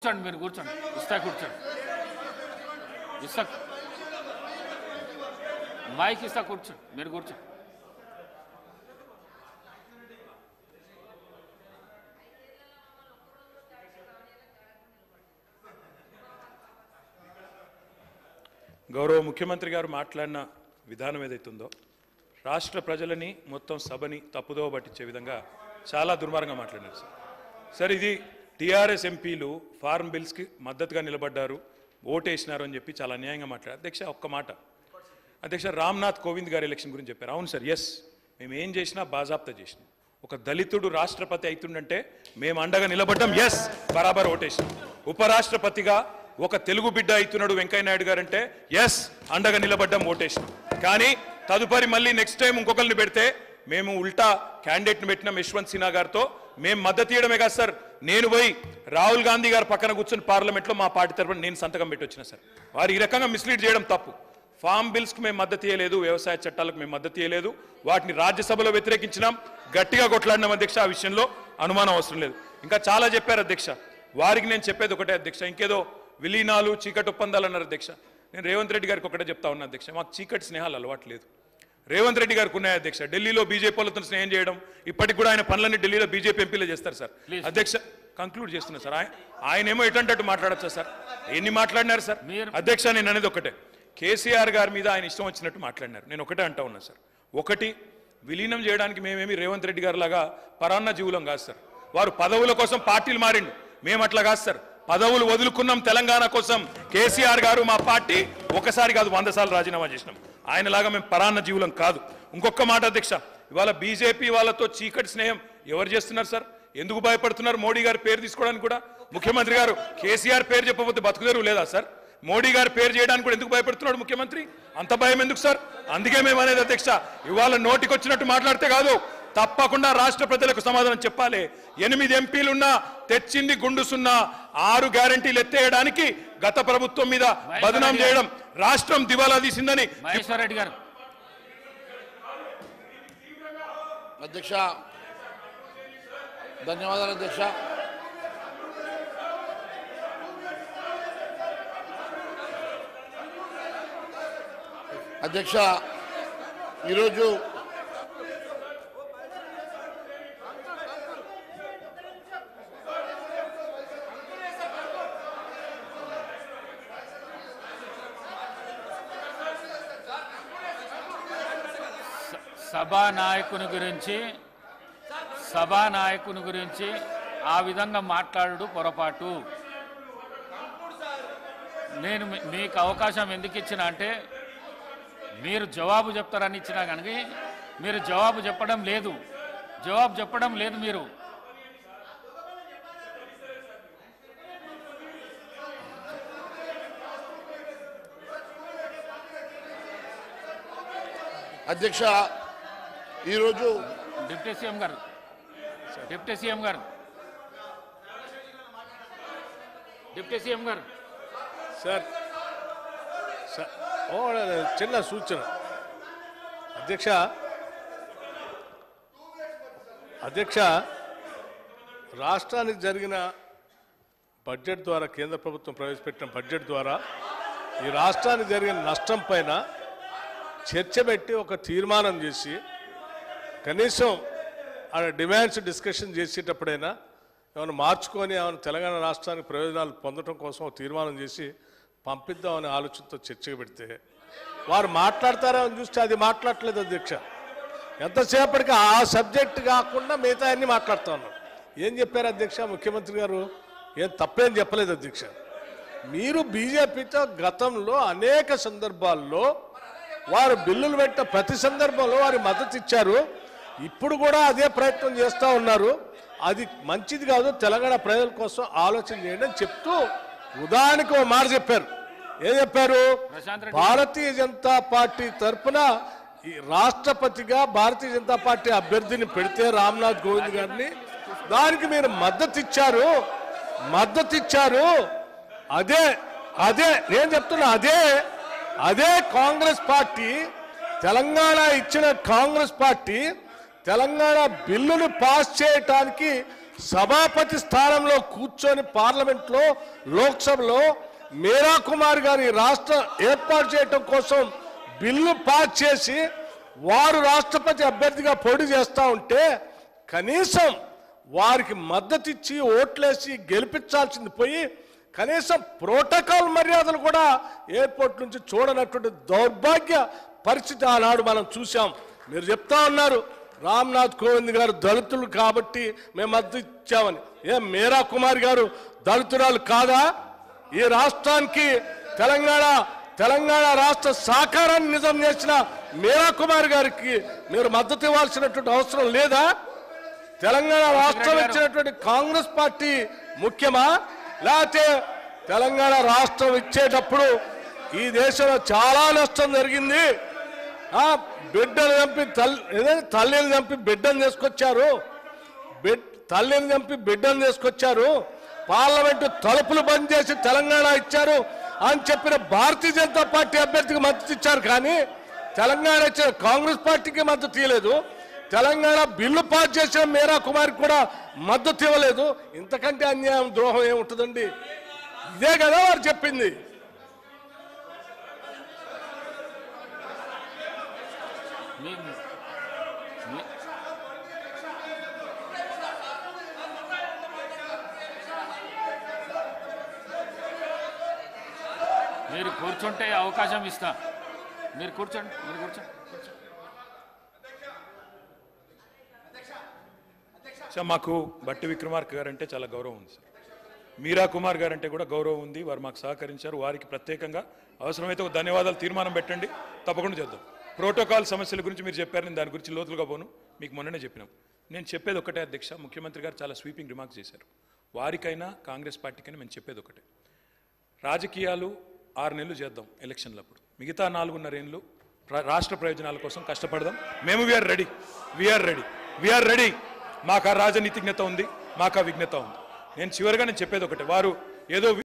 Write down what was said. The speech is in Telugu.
కూర్చోండి, మీరు కూర్చోండి. ఇస్తా కూర్చోండి. ఇస్తా మైక్ ఇస్తా కూర్చోండి. మీరు కూర్చోండి. గౌరవ ముఖ్యమంత్రి గారు మాట్లాడిన విధానం ఏదైతుందో రాష్ట్ర ప్రజలని మొత్తం సభని తప్పుదోవ పట్టించే విధంగా చాలా దుర్మార్గంగా మాట్లాడారు సార్. ఇది టీఆర్ఎస్ ఎంపీలు ఫార్మ్ బిల్స్కి మద్దతుగా నిలబడ్డారు, ఓటేసినారు అని చెప్పి చాలా అన్యాయంగా మాట్లాడారు. అధ్యక్ష ఒక్క మాట, అధ్యక్ష రామ్నాథ్ కోవింద్ గారి ఎలక్షన్ గురించి చెప్పారు. అవును సార్, ఎస్, మేము ఏం చేసినా బాజాప్తా చేసినాం. ఒక దళితుడు రాష్ట్రపతి అవుతుండంటే మేము అండగా నిలబడ్డాం, ఎస్, బరాబర్ ఓటేసినాం. ఉపరాష్ట్రపతిగా ఒక తెలుగు బిడ్డ అవుతున్నాడు వెంకయ్య నాయుడు గారు అంటే ఎస్, అండగా నిలబడ్డాం, ఓటేసినాం. కానీ తదుపరి మళ్ళీ నెక్స్ట్ టైం ఇంకొకరిని పెడితే మేము ఉల్టా క్యాండిడేట్ని పెట్టినాం యశ్వంత్ సిన్హా గారితో. మేము మద్దతు ఇవ్వడమే కాదు సార్, నేను పోయి రాహుల్ గాంధీ గారు పక్కన కూర్చొని పార్లమెంట్లో మా పార్టీ తరఫున నేను సంతకం పెట్టి వచ్చిన సార్. వారు ఈ రకంగా మిస్లీడ్ చేయడం తప్పు. ఫామ్ బిల్స్కి మేము మద్దతు ఇవ్వలేదు, వ్యవసాయ చట్టాలకు మేము మద్దతు ఇవ్వలేదు, వాటిని రాజ్యసభలో వ్యతిరేకించినాం, గట్టిగా కొట్లాడినాం అధ్యక్ష. ఆ విషయంలో అనుమానం అవసరం లేదు. ఇంకా చాలా చెప్పారు అధ్యక్ష. వారికి నేను చెప్పేది ఒకటే అధ్యక్ష, ఇంకేదో విలీనాలు చీకటి ఒప్పందాలు అన్నారు అధ్యక్ష. నేను రేవంత్ రెడ్డి గారికి ఒకటే చెప్తా ఉన్నా అధ్యక్ష, మాకు చీకటి స్నేహాలు అలవాటు లేదు. రేవంత్ రెడ్డి గారికి ఉన్నాయి అధ్యక్ష. ఢిల్లీలో బీజేపీ వాళ్ళతో స్నేహం చేయడం, ఇప్పటికి కూడా ఆయన పనులన్నీ ఢిల్లీలో బీజేపీ ఎంపీలే చేస్తారు సార్. అధ్యక్ష కంక్లూడ్ చేస్తున్నా సార్. ఆయనేమో ఎటంటట్టు మాట్లాడచ్చా సార్? ఎన్ని మాట్లాడినారు సార్? అధ్యక్ష నేను అనేది ఒకటే, కేసీఆర్ గారి మీద ఆయన ఇష్టం వచ్చినట్టు మాట్లాడినారు. నేను ఒకటే అంటా ఉన్నా సార్, ఒకటి విలీనం చేయడానికి మేమేమి రేవంత్ రెడ్డి గారి లాగా పరాన్న జీవులం కాదు సార్. వారు పదవుల కోసం పార్టీలు మారిండు, మేము అట్లా కాదు సార్. పదవులు వదులుకున్నాం తెలంగాణ కోసం. కేసీఆర్ గారు మా పార్టీ ఒకసారి కాదు 100 సార్లు రాజీనామా చేసినాం. ఆయనలాగా మేము పరాన్న జీవులం కాదు. ఇంకొక మాట అధ్యక్ష, ఇవాళ బీజేపీ వాళ్ళతో చీకటి స్నేహం ఎవరు చేస్తున్నారు సార్? ఎందుకు భయపడుతున్నారు? మోడీ గారి పేరు తీసుకోవడానికి కూడా ముఖ్యమంత్రి గారు కేసీఆర్ పేరు చెప్పకపోతే బతుకుదేరు లేదా సార్? మోడీ గారి పేరు చేయడానికి కూడా ఎందుకు భయపడుతున్నాడు ముఖ్యమంత్రి? అంత భయం ఎందుకు సార్? అందుకే మేము అనేది అధ్యక్ష, ఇవాళ నోటికొచ్చినట్టు మాట్లాడితే కాదు, తప్పకుండా రాష్ట్ర ప్రజలకు సమాధానం చెప్పాలి. 8 ఎంపీలున్నా తెచ్చింది గుండు సున్నా. 6 గ్యారంటీలు ఎత్తేయడానికి గత ప్రభుత్వం మీద బదనాం చేయడం, రాష్ట్రం దివాలా తీసిందని. మహేశ్వర్ రెడ్డి గారు. అధ్యక్ష ధన్యవాదాలు అధ్యక్ష. అధ్యక్ష ఈరోజు సభానాయకుని గురించి ఆ విధంగా మాట్లాడు పొరపాటు. నేను మీకు అవకాశం ఎందుకు ఇచ్చినా అంటే మీరు జవాబు చెప్తారని ఇచ్చినా కానీ మీరు జవాబు చెప్పడం లేదు. మీరు అధ్యక్ష ఈరోజు డిప్యూటీ సీఎం గారు సార్ చిన్న సూచన అధ్యక్ష, రాష్ట్రానికి జరిగిన బడ్జెట్ ద్వారా, కేంద్ర ప్రభుత్వం ప్రవేశపెట్టిన బడ్జెట్ ద్వారా ఈ రాష్ట్రానికి జరిగిన నష్టం పైన చర్చ పెట్టి ఒక తీర్మానం చేసి కనీసం ఆ డిమాండ్స్ డిస్కషన్ చేసేటప్పుడైనా ఏమైనా మార్చుకొని ఏమైనా తెలంగాణ రాష్ట్రానికి ప్రయోజనాలు పొందడం కోసం ఒక తీర్మానం చేసి పంపిద్దామనే ఆలోచనతో చర్చకు పెడితే వారు మాట్లాడతారని చూస్తే అది మాట్లాడట్లేదు అధ్యక్ష. ఎంతసేపటికి ఆ సబ్జెక్ట్ కాకుండా మిగతా అన్ని మాట్లాడుతూ ఉన్నారు. ఏం చెప్పారు అధ్యక్ష ముఖ్యమంత్రి గారు? ఏం తప్పేం చెప్పలేదు అధ్యక్ష. మీరు బీజేపీతో గతంలో అనేక సందర్భాల్లో వారు బిల్లులు పెట్టిన ప్రతి సందర్భంలో వారి మద్దతు ఇచ్చారు. ఇప్పుడు కూడా అదే ప్రయత్నం చేస్తూ ఉన్నారు. అది మంచిది కాదు, తెలంగాణ ప్రజల కోసం ఆలోచన చేయండి అని చెప్తూ ఉదాహరణకు ఒక మాట చెప్పారు. ఏం చెప్పారు? భారతీయ జనతా పార్టీ తరఫున ఈ రాష్ట్రపతిగా భారతీయ జనతా పార్టీ అభ్యర్థిని పెడితే రామ్నాథ్ కోవింద్ గారిని, దానికి మీరు మద్దతు ఇచ్చారు. అదే నేను చెప్తున్నా, అదే కాంగ్రెస్ పార్టీ, తెలంగాణ ఇచ్చిన కాంగ్రెస్ పార్టీ తెలంగాణ బిల్లును పాస్ చేయటానికి సభాపతి స్థానంలో కూర్చొని పార్లమెంట్లో లోక్సభలో మీరా కుమార్ గారి రాష్ట్ర ఏర్పాటు చేయటం కోసం బిల్లు పాస్ చేసి వారు రాష్ట్రపతి అభ్యర్థిగా పోటీ చేస్తూ ఉంటే కనీసం వారికి మద్దతు ఇచ్చి ఓట్లేసి గెలిపించాల్సింది పోయి కనీసం ప్రోటోకాల్ మర్యాదలు కూడా ఎయిర్పోర్ట్ నుంచి చూడనటువంటి దౌర్భాగ్య పరిస్థితి ఆనాడు మనం చూసాం. మీరు చెప్తా ఉన్నారు రామ్నాథ్ కోవింద్ గారు దళితులు కాబట్టి మేము మద్దతు ఇచ్చామని. మీరా కుమార్ గారు దళితురాలు కాదా? ఈ రాష్ట్రానికి తెలంగాణ రాష్ట్ర సాకారాన్ని నిజం చేసిన మీరా కుమార్ గారికి మీరు మద్దతు ఇవ్వాల్సినటువంటి అవసరం లేదా? తెలంగాణ రాష్ట్రం ఇచ్చినటువంటి కాంగ్రెస్ పార్టీ ముఖ్యమా? లేకపోతే తెలంగాణ రాష్ట్రం ఇచ్చేటప్పుడు ఈ దేశంలో చాలా నష్టం జరిగింది. బిడ్డను చంపి తల్లిని చంపి బిడ్డను తీసుకొచ్చారు, తల్లిని చంపి బిడ్డను తీసుకొచ్చారు, పార్లమెంటు తలుపులు బంద్ చేసి తెలంగాణ ఇచ్చారు అని చెప్పిన భారతీయ జనతా పార్టీ అభ్యర్థికి మద్దతు ఇచ్చారు. కానీ తెలంగాణ ఇచ్చిన కాంగ్రెస్ పార్టీకి మద్దతు ఇవ్వలేదు. తెలంగాణ బిల్లు పాస్ చేసిన మీరా కుమార్ కూడా మద్దతు ఇవ్వలేదు. ఇంతకంటే అన్యాయం ద్రోహం ఏముంటుందండి? ఇదే కదా వారు చెప్పింది. మీరు కూర్చుంటే అవకాశం ఇస్తా. మీరు కూర్చోండి. సార్ మాకు బట్టి విక్రమార్క గారు అంటే చాలా గౌరవం ఉంది సార్. మీరా కుమార్ గారు అంటే కూడా గౌరవం ఉంది. వారు మాకు సహకరించారు. వారికి ప్రత్యేకంగా అవసరమైతే ఒక ధన్యవాదాలు తీర్మానం పెట్టండి, తప్పకుండా చేద్దాం. ప్రోటోకాల్ సమస్యల గురించి మీరు చెప్పారు, నేను దాని గురించి లోతులుగా పోను, మీకు మొన్ననే చెప్పినాం. నేను చెప్పేది ఒకటే అధ్యక్ష, ముఖ్యమంత్రి గారు చాలా స్వీపింగ్ రిమార్క్స్ చేశారు. వారికైనా కాంగ్రెస్ పార్టీకైనా మేము చెప్పేది ఒకటే, రాజకీయాలు 6 నెలలు చేద్దాం ఎలక్షన్లప్పుడు, మిగతా 4.5 ఏళ్ళు రాష్ట్ర ప్రయోజనాల కోసం కష్టపడదాం. మేము వీఆర్ రెడీ. మాకు ఆ రాజనీతిజ్ఞత ఉంది, మాకు ఆ విజ్ఞత ఉంది. నేను చివరిగా చెప్పేది ఒకటే, వారు ఏదో